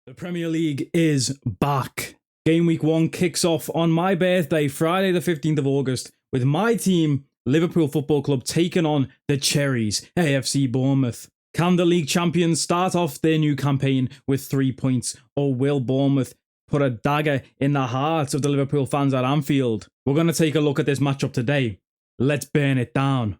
The Premier League is back. Game week 1 kicks off on my birthday, Friday the 15th of August, with my team, Liverpool Football Club, taking on the Cherries, AFC Bournemouth. Can the league champions start off their new campaign with 3 points, or will Bournemouth put a dagger in the hearts of the Liverpool fans at Anfield? We're going to take a look at this matchup today. Let's burn it down.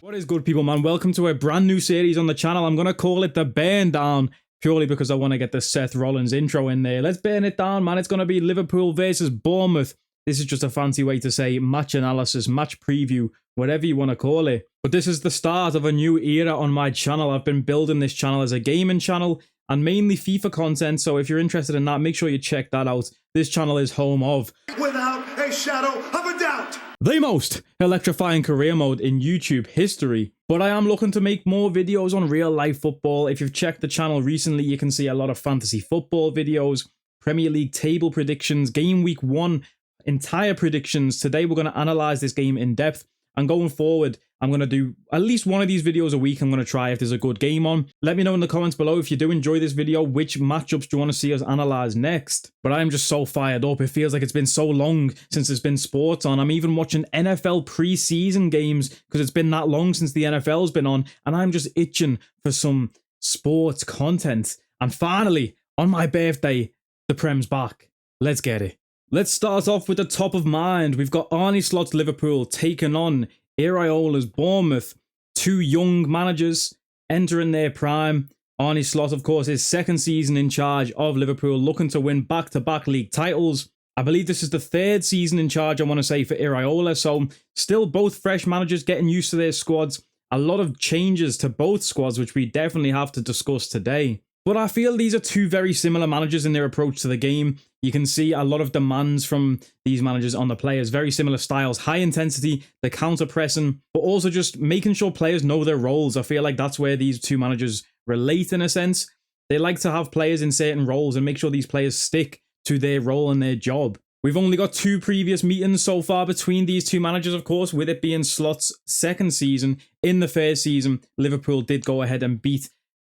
What is good, people, man? Welcome to a brand new series on the channel. I'm going to call it the Burndown, purely because I want to get the Seth Rollins intro in there. Let's burn it down, man. It's going to be Liverpool versus Bournemouth. This is just a fancy way to say match analysis, match preview, whatever you want to call it. But this is the start of a new era on my channel. I've been building this channel as a gaming channel and mainly FIFA content. So if you're interested in that, make sure you check that out. This channel is home of, without a shadow of a doubt, the most electrifying career mode in YouTube history. But I am looking to make more videos on real life football. If you've checked the channel recently, you can see a lot of fantasy football videos, Premier League table predictions, game week 1 entire predictions. Today we're going to analyze this game in depth, and going forward I'm going to do at least one of these videos a week. I'm going to try if there's a good game on. Let me know in the comments below if you do enjoy this video, which matchups do you want to see us analyze next. But I'm just so fired up. It feels like it's been so long since there's been sports on. I'm even watching NFL preseason games because it's been that long since the NFL's been on, and I'm just itching for some sports content. And finally, on my birthday, the Prem's back. Let's get it. Let's start off with the top of mind. We've got Arne Slot's Liverpool taking on Iraola's Bournemouth. Two young managers entering their prime. Arne Slot, of course, his second season in charge of Liverpool, looking to win back-to-back league titles. I believe this is the third season in charge, I want to say, for Iraola. So still both fresh managers getting used to their squads. A lot of changes to both squads, which we definitely have to discuss today. But I feel these are two very similar managers in their approach to the game. You can see a lot of demands from these managers on the players. Very similar styles. High intensity, the counter-pressing, but also just making sure players know their roles. I feel like that's where these two managers relate in a sense. They like to have players in certain roles and make sure these players stick to their role and their job. We've only got 2 previous meetings so far between these two managers, of course, with it being Slot's second season. In the first season, Liverpool did go ahead and beat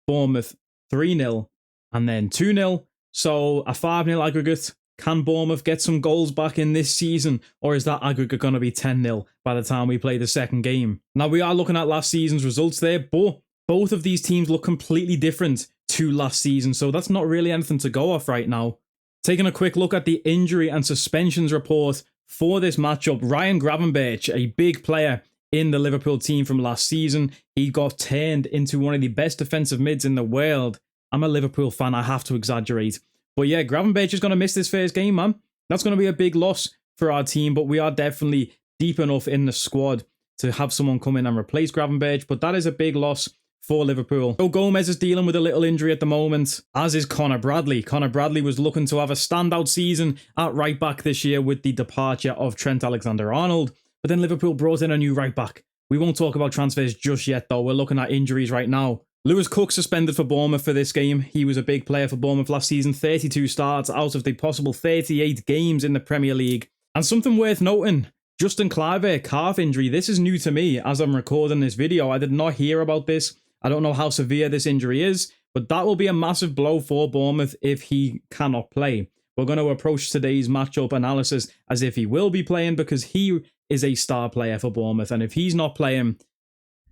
Bournemouth 3-0 and then 2-0. So a 5-0 aggregate. Can Bournemouth get some goals back in this season, or is that aggregate going to be 10-0 by the time we play the second game? Now, we are looking at last season's results there, but both of these teams look completely different to last season, so that's not really anything to go off right now. Taking a quick look at the injury and suspensions report for this matchup, Ryan Gravenberch, a big player in the Liverpool team from last season, he got turned into one of the best defensive mids in the world. I'm a Liverpool fan, I have to exaggerate. But yeah, Gravenberch is going to miss this first game, man. That's going to be a big loss for our team, but we are definitely deep enough in the squad to have someone come in and replace Gravenberch, but that is a big loss for Liverpool. So Gomez is dealing with a little injury at the moment, as is Connor Bradley. Connor Bradley was looking to have a standout season at right back this year with the departure of Trent Alexander-Arnold, but then Liverpool brought in a new right back. We won't talk about transfers just yet, though. We're looking at injuries right now. Lewis Cook suspended for Bournemouth for this game. He was a big player for Bournemouth last season. 32 starts out of the possible 38 games in the Premier League. And something worth noting, Justin Kluivert, calf injury. This is new to me as I'm recording this video. I did not hear about this. I don't know how severe this injury is, but that will be a massive blow for Bournemouth if he cannot play. We're going to approach today's matchup analysis as if he will be playing, because he is a star player for Bournemouth. And if he's not playing,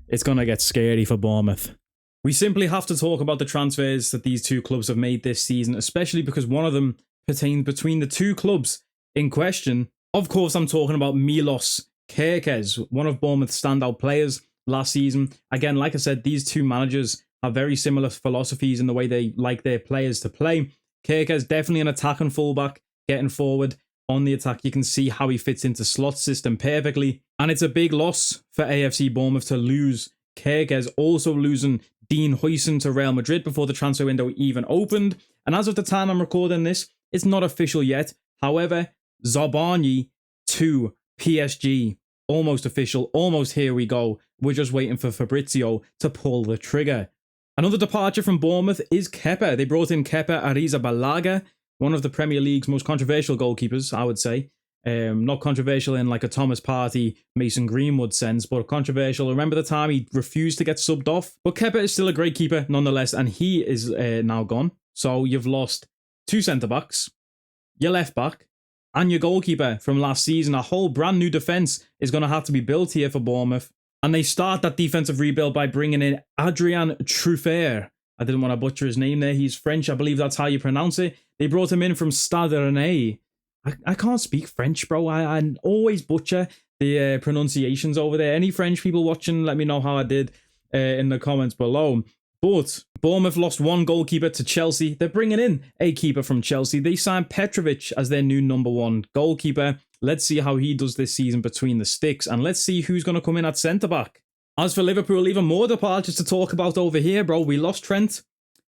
it's going to get scary for Bournemouth. We simply have to talk about the transfers that these two clubs have made this season, especially because one of them pertains between the two clubs in question. Of course, I'm talking about Milos Kerkez, one of Bournemouth's standout players last season. Again, like I said, these two managers have very similar philosophies in the way they like their players to play. Kerkez definitely an attacking fullback, getting forward on the attack. You can see how he fits into Slot's system perfectly. And it's a big loss for AFC Bournemouth to lose Kerkez, also losing Dean Huijsen to Real Madrid before the transfer window even opened. And as of the time I'm recording this, it's not official yet. However, Zabarnyi to PSG. Almost official, almost here we go. We're just waiting for Fabrizio to pull the trigger. Another departure from Bournemouth is Kepa. They brought in Kepa Arrizabalaga, one of the Premier League's most controversial goalkeepers, I would say. Not controversial in like a Thomas Partey, Mason Greenwood sense, but controversial. Remember the time he refused to get subbed off? But Kepa is still a great keeper nonetheless, and he is now gone. So you've lost 2 centre-backs, your left-back, and your goalkeeper from last season. A whole brand new defence is going to have to be built here for Bournemouth. And they start that defensive rebuild by bringing in Adrien Truffert. I didn't want to butcher his name there. He's French. I believe that's how you pronounce it. They brought him in from Stade Rennais. I can't speak French, bro. I always butcher the pronunciations over there. Any French people watching, let me know how I did in the comments below. But Bournemouth lost 1 goalkeeper to Chelsea. They're bringing in a keeper from Chelsea. They signed Petrovic as their new #1 goalkeeper. Let's see how he does this season between the sticks. And let's see who's going to come in at centre-back. As for Liverpool, even more departures to talk about over here, bro. We lost Trent.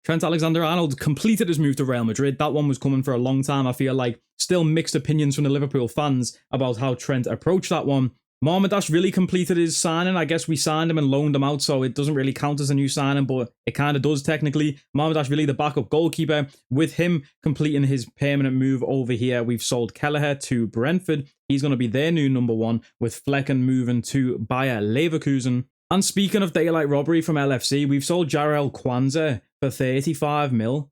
Trent Alexander-Arnold completed his move to Real Madrid. That one was coming for a long time. I feel like still mixed opinions from the Liverpool fans about how Trent approached that one. Marmadash really completed his signing. I guess we signed him and loaned him out, so it doesn't really count as a new signing, but it kind of does technically. Marmadash really the backup goalkeeper. With him completing his permanent move over here, we've sold Kelleher to Brentford. He's going to be their new #1, with Flecken moving to Bayer Leverkusen. And speaking of daylight robbery from LFC, we've sold Jarrell Kwanzaa for 35 mil.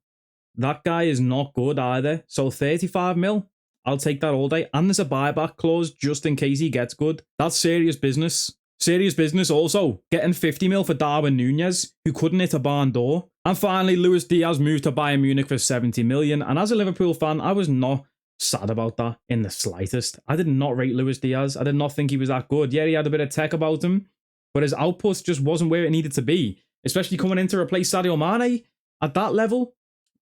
That guy is not good either. So 35 mil, I'll take that all day. And there's a buyback clause just in case he gets good. That's serious business. Serious business also. Getting 50 mil for Darwin Núñez, who couldn't hit a barn door. And finally, Luis Diaz moved to Bayern Munich for 70 million. And as a Liverpool fan, I was not sad about that in the slightest. I did not rate Luis Diaz. I did not think he was that good. Yeah, he had a bit of tech about him, but his output just wasn't where it needed to be, especially coming in to replace Sadio Mane at that level.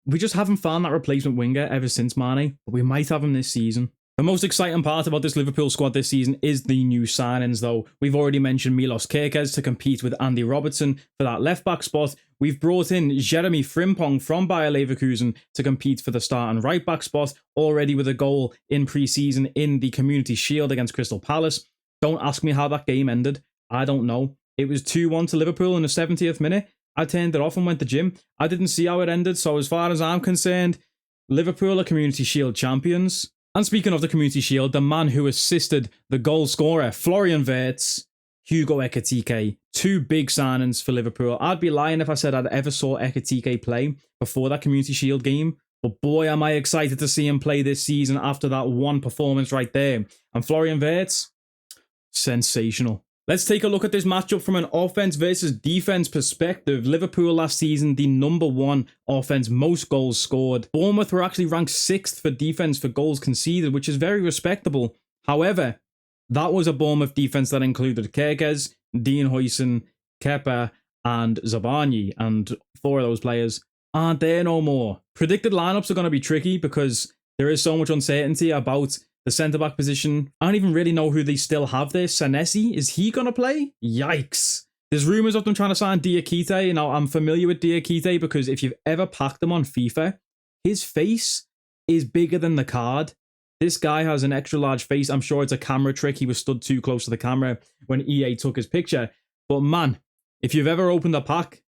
We just haven't found that replacement winger ever since Mane, but we might have him this season. The most exciting part about this Liverpool squad this season is the new signings, though. We've already mentioned Milos Kerkez to compete with Andy Robertson for that left-back spot. We've brought in Jeremy Frimpong from Bayer Leverkusen to compete for the starting right-back spot, already with a goal in pre-season in the Community Shield against Crystal Palace. Don't ask me how that game ended. I don't know. It was 2-1 to Liverpool in the 70th minute. I turned it off and went to the gym. I didn't see how it ended, so as far as I'm concerned, Liverpool are Community Shield champions. And speaking of the Community Shield, the man who assisted the goal scorer, Florian Wirtz, Hugo Ekitike, 2 big signings for Liverpool. I'd be lying if I said I'd ever saw Ekitike play before that Community Shield game. But boy, am I excited to see him play this season after that one performance right there. And Florian Wirtz, sensational. Let's take a look at this matchup from an offense versus defense perspective. Liverpool last season, the #1 offense, most goals scored. Bournemouth were actually ranked 6th for defense for goals conceded, which is very respectable. However, that was a Bournemouth defense that included Kerkez, Dean Huijsen, Kepa, and Zabarnyi, and 4 of those players aren't there no more. Predicted lineups are going to be tricky because there is so much uncertainty about the centre-back position. I don't even really know who they still have there. Senesi, is he going to play? Yikes. There's rumours of them trying to sign Diakite. Now, I'm familiar with Diakite because if you've ever packed him on FIFA, his face is bigger than the card. This guy has an extra large face. I'm sure it's a camera trick. He was stood too close to the camera when EA took his picture. But man, if you've ever opened a pack,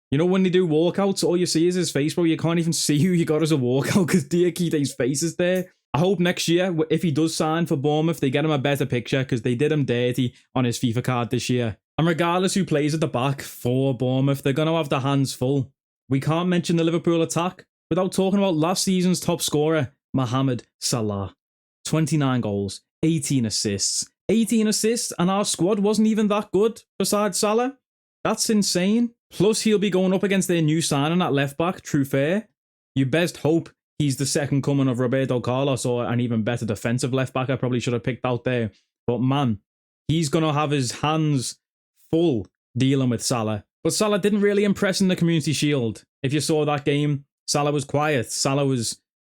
you know when they do walkouts, all you see is his face, bro. You can't even see who you got as a walkout because Diakite's face is there. I hope next year, if he does sign for Bournemouth, they get him a better picture because they did him dirty on his FIFA card this year. And regardless who plays at the back for Bournemouth, they're going to have their hands full. We can't mention the Liverpool attack without talking about last season's top scorer, Mohamed Salah. 29 goals, 18 assists. 18 assists, and our squad wasn't even that good besides Salah. That's insane. Plus, he'll be going up against their new signing at left-back, Truffert. You best hope he's the second coming of Roberto Carlos or an even better defensive left-back. I probably should have picked out there. But man, he's going to have his hands full dealing with Salah. But Salah didn't really impress in the Community Shield. If you saw that game, Salah was quiet.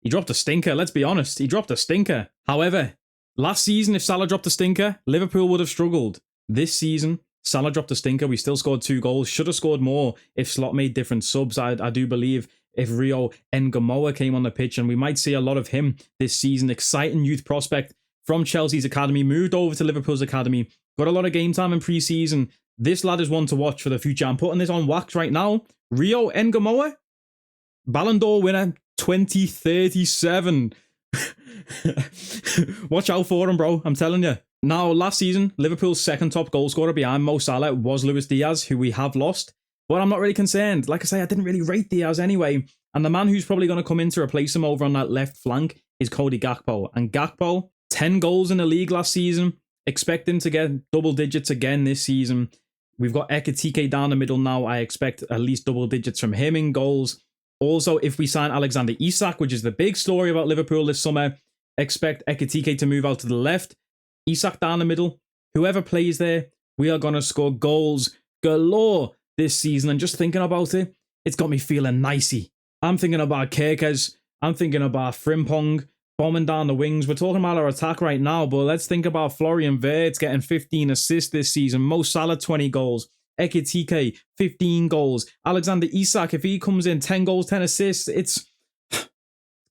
He dropped a stinker, let's be honest. He dropped a stinker. However, last season, if Salah dropped a stinker, Liverpool would have struggled. This season, Salah dropped a stinker. We still scored 2 goals. Should have scored more if Slot made different subs. I do believe if Rio Ngamoa came on the pitch, and we might see a lot of him this season. Exciting youth prospect from Chelsea's academy, moved over to Liverpool's academy, got a lot of game time in pre-season. This lad is one to watch for the future. I'm putting this on wax right now. Rio Ngamoa, Ballon d'Or winner, 2037. Watch out for him, bro. I'm telling you. Now, last season, Liverpool's second top goal scorer behind Mo Salah was Luis Diaz, who we have lost. But I'm not really concerned. Like I say, I didn't really rate Diaz anyway. And the man who's probably going to come in to replace him over on that left flank is Cody Gakpo. And Gakpo, 10 goals in the league last season. Expect him to get double digits again this season. We've got Ekitike down the middle now. I expect at least double digits from him in goals. Also, if we sign Alexander Isak, which is the big story about Liverpool this summer, expect Ekitike to move out to the left. Isak down the middle. Whoever plays there, we are going to score goals galore this season. And just thinking about it, it's got me feeling nicey. I'm thinking about Kerkez. I'm thinking about Frimpong bombing down the wings. We're talking about our attack right now, but let's think about Florian Wirtz getting 15 assists this season. Mo Salah, 20 goals. Ekitike, 15 goals. Alexander Isak, if he comes in, 10 goals, 10 assists, it's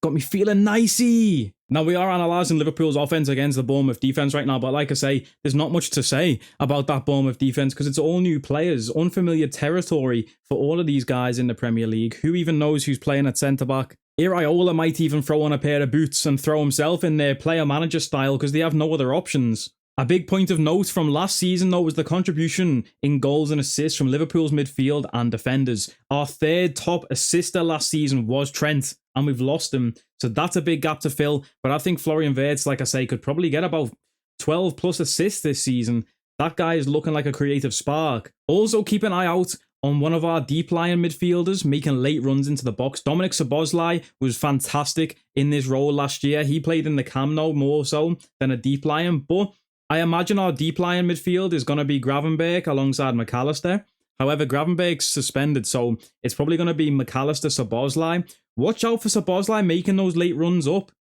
got me feeling nicey. Now, we are analysing Liverpool's offence against the Bournemouth defence right now, but like I say, there's not much to say about that Bournemouth defence because it's all new players, unfamiliar territory for all of these guys in the Premier League. Who even knows who's playing at centre-back? Iraola might even throw on a pair of boots and throw himself in their player-manager style because they have no other options. A big point of note from last season, though, was the contribution in goals and assists from Liverpool's midfield and defenders. Our third top assister last season was Trent, and we've lost him. So that's a big gap to fill. But I think Florian Wirtz, like I say, could probably get about 12 plus assists this season. That guy is looking like a creative spark. Also, keep an eye out on one of our deep lying midfielders making late runs into the box. Dominik Szoboszlai was fantastic in this role last year. He played in the Camp Nou more so than a deep lying, but I imagine our deep lying midfield is going to be Gravenberch alongside McAllister. However, Gravenberch's suspended, so it's probably going to be McAllister, Szoboszlai. Watch out for Szoboszlai making those late runs up.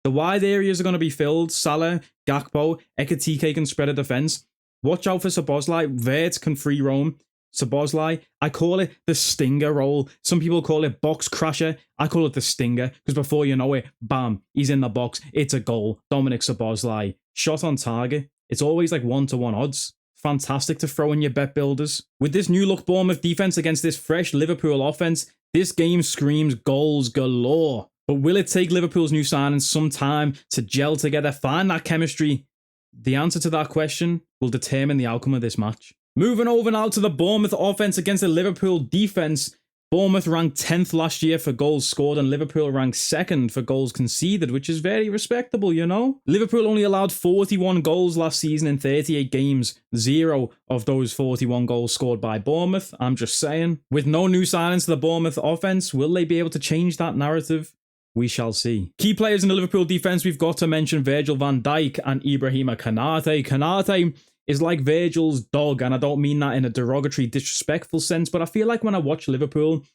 The wide areas are going to be filled. Salah, Gakpo, Ekitike can spread a defence. Watch out for Szoboszlai. Wirtz can free roam. Szoboszlai, I call it the stinger role. Some people call it box crasher. I call it the stinger because before you know it, bam, he's in the box. It's a goal. Dominik Szoboszlai. Shot on target. It's always like 1-to-1 odds. Fantastic to throw in your bet builders. With this new look Bournemouth defense against this fresh Liverpool offense, this game screams goals galore. But will it take Liverpool's new signings some time to gel together, find that chemistry? The answer to that question will determine the outcome of this match. Moving over now to the Bournemouth offense against the Liverpool defense. Bournemouth ranked 10th last year for goals scored and Liverpool ranked 2nd for goals conceded, which is very respectable, you know? Liverpool only allowed 41 goals last season in 38 games. 0 of those 41 goals scored by Bournemouth. I'm just saying. With no new signings to the Bournemouth offense, will they be able to change that narrative? We shall see. Key players in the Liverpool defense, we've got to mention Virgil van Dijk and Ibrahima Konate. Konate is like Virgil's dog, and I don't mean that in a derogatory, disrespectful sense, but I feel like when I watch Liverpool,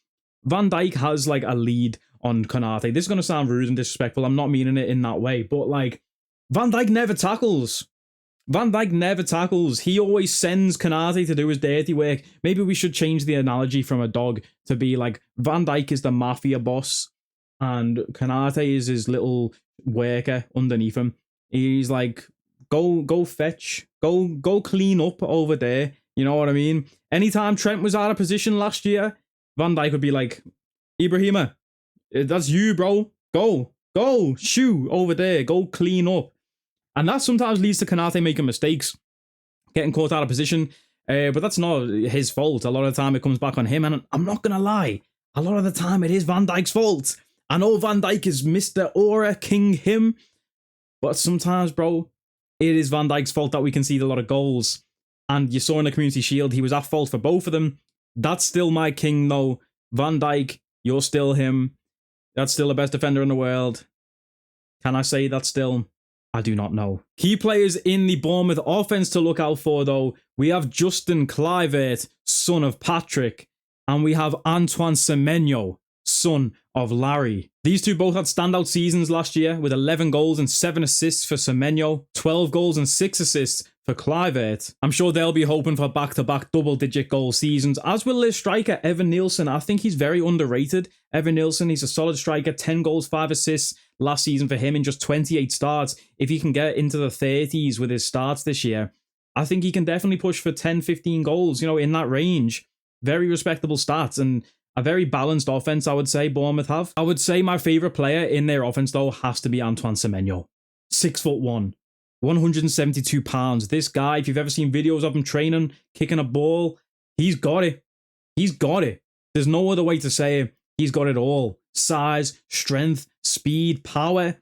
Van Dijk has like a lead on Konate. This is going to sound rude and disrespectful. I'm not meaning it in that way, but like Van Dijk never tackles. Van Dijk never tackles. He always sends Konate to do his dirty work. Maybe we should change the analogy from a dog to be like Van Dijk is the mafia boss and Konate is his little worker underneath him. He's like, go fetch, go clean up over there. You know what I mean? Anytime Trent was out of position last year, Van Dijk would be like, Ibrahima, that's you, bro. Go, shoo over there. Go clean up. And that sometimes leads to Konate making mistakes, getting caught out of position. But that's not his fault. A lot of the time it comes back on him. And I'm not going to lie. A lot of the time it is Van Dijk's fault. I know Van Dijk is Mr. Aura, King him. But sometimes, bro, it is Van Dijk's fault that we concede a lot of goals. And you saw in the Community Shield, he was at fault for both of them. That's still my king, though. Van Dijk, you're still him. That's still the best defender in the world. Can I say that still? I do not know. Key players in the Bournemouth offense to look out for, though. We have Justin Kluivert, son of Patrick. And we have Antoine Semenyo, son of Larry. These two both had standout seasons last year with 11 goals and 7 assists for Semenyo, 12 goals and 6 assists for Kluivert. I'm sure they'll be hoping for back-to-back double-digit goal seasons, as will their striker Evan Nielsen. I think he's very underrated. Evan Nielsen, he's a solid striker, 10 goals, 5 assists last season for him in just 28 starts. If he can get into the 30s with his starts this year, I think he can definitely push for 10, 15 goals, you know, in that range. Very respectable stats, and A very balanced offense, I would say, Bournemouth have. I would say my favourite player in their offense, though, has to be Antoine Semenyo. 6'1", 172 pounds. This guy, if you've ever seen videos of him training, kicking a ball, he's got it. He's got it. There's no other way to say it. He's got it all. Size, strength, speed, power.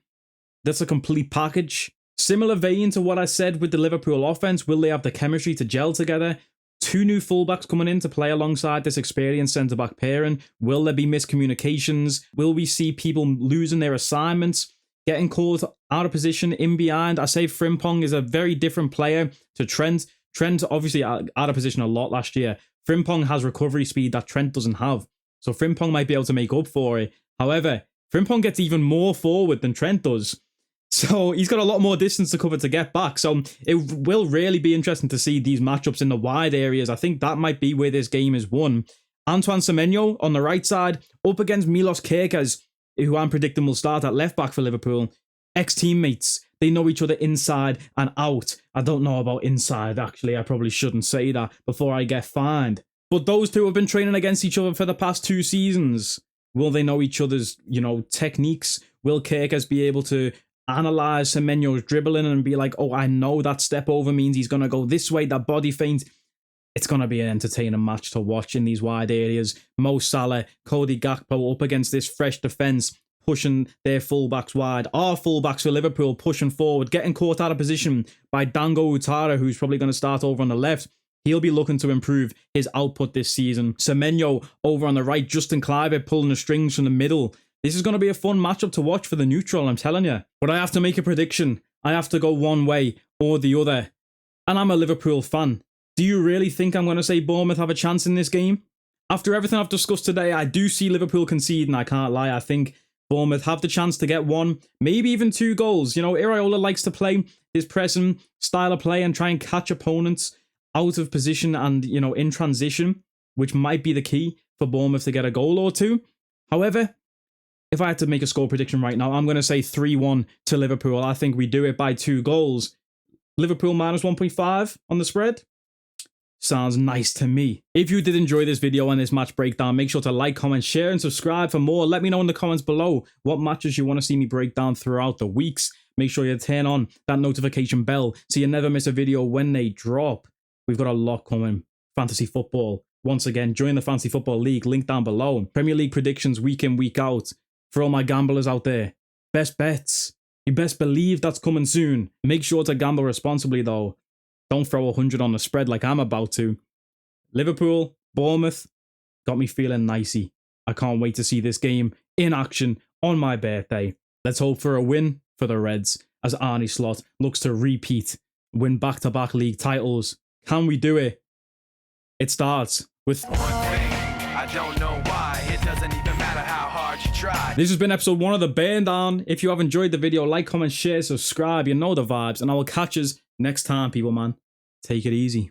That's a complete package. Similar vein to what I said with the Liverpool offense. Will they have the chemistry to gel together? 2 new fullbacks coming in to play alongside this experienced centre-back pairing. Will there be miscommunications? Will we see people losing their assignments? Getting called out of position in behind? I say Frimpong is a very different player to Trent. Trent obviously out of position a lot last year. Frimpong has recovery speed that Trent doesn't have. So Frimpong might be able to make up for it. However, Frimpong gets even more forward than Trent does. So he's got a lot more distance to cover to get back. So it will really be interesting to see these matchups in the wide areas. I think that might be where this game is won. Antoine Semenyo on the right side up against Milos Kerkez, who I'm predicting will start at left back for Liverpool. Ex-teammates. They know each other inside and out. I don't know about inside, actually. I probably shouldn't say that before I get fined. But those two have been training against each other for the past 2 seasons. Will they know each other's, techniques? Will Kerkez be able to analyze Semenyo's dribbling and be like, oh, I know that step over means he's going to go this way, that body feint? It's going to be an entertaining match to watch in these wide areas. Mo Salah, Cody Gakpo up against this fresh defence, pushing their fullbacks wide. Our fullbacks for Liverpool pushing forward, getting caught out of position by Dango Utara, who's probably going to start over on the left. He'll be looking to improve his output this season. Semenyo over on the right, Justin Kluivert pulling the strings from the middle. This is going to be a fun matchup to watch for the neutral, I'm telling you. But I have to make a prediction. I have to go one way or the other. And I'm a Liverpool fan. Do you really think I'm going to say Bournemouth have a chance in this game? After everything I've discussed today, I do see Liverpool conceding, I can't lie. I think Bournemouth have the chance to get 1, maybe even 2 goals. Iraola likes to play his pressing style of play and try and catch opponents out of position and, in transition, which might be the key for Bournemouth to get a goal or 2. However, if I had to make a score prediction right now, I'm going to say 3-1 to Liverpool. I think we do it by 2 goals. Liverpool minus 1.5 on the spread. Sounds nice to me. If you did enjoy this video and this match breakdown, make sure to like, comment, share, and subscribe for more. Let me know in the comments below what matches you want to see me break down throughout the weeks. Make sure you turn on that notification bell so you never miss a video when they drop. We've got a lot coming. Fantasy football. Once again, join the Fantasy Football League. Link down below. Premier League predictions week in, week out. For all my gamblers out there, best bets. You best believe that's coming soon. Make sure to gamble responsibly though. Don't throw 100 on the spread like I'm about to. Liverpool, Bournemouth, got me feeling nicey. I can't wait to see this game in action on my birthday. Let's hope for a win for the Reds as Arne Slot looks to repeat, win back-to-back league titles. Can we do it? It starts with... I don't know why. It doesn't even matter how hard you try. This has been episode 1 of the Burndown. If you have enjoyed the video, like, comment, share, subscribe. You know the vibes. And I will catch you next time, people, man. Take it easy.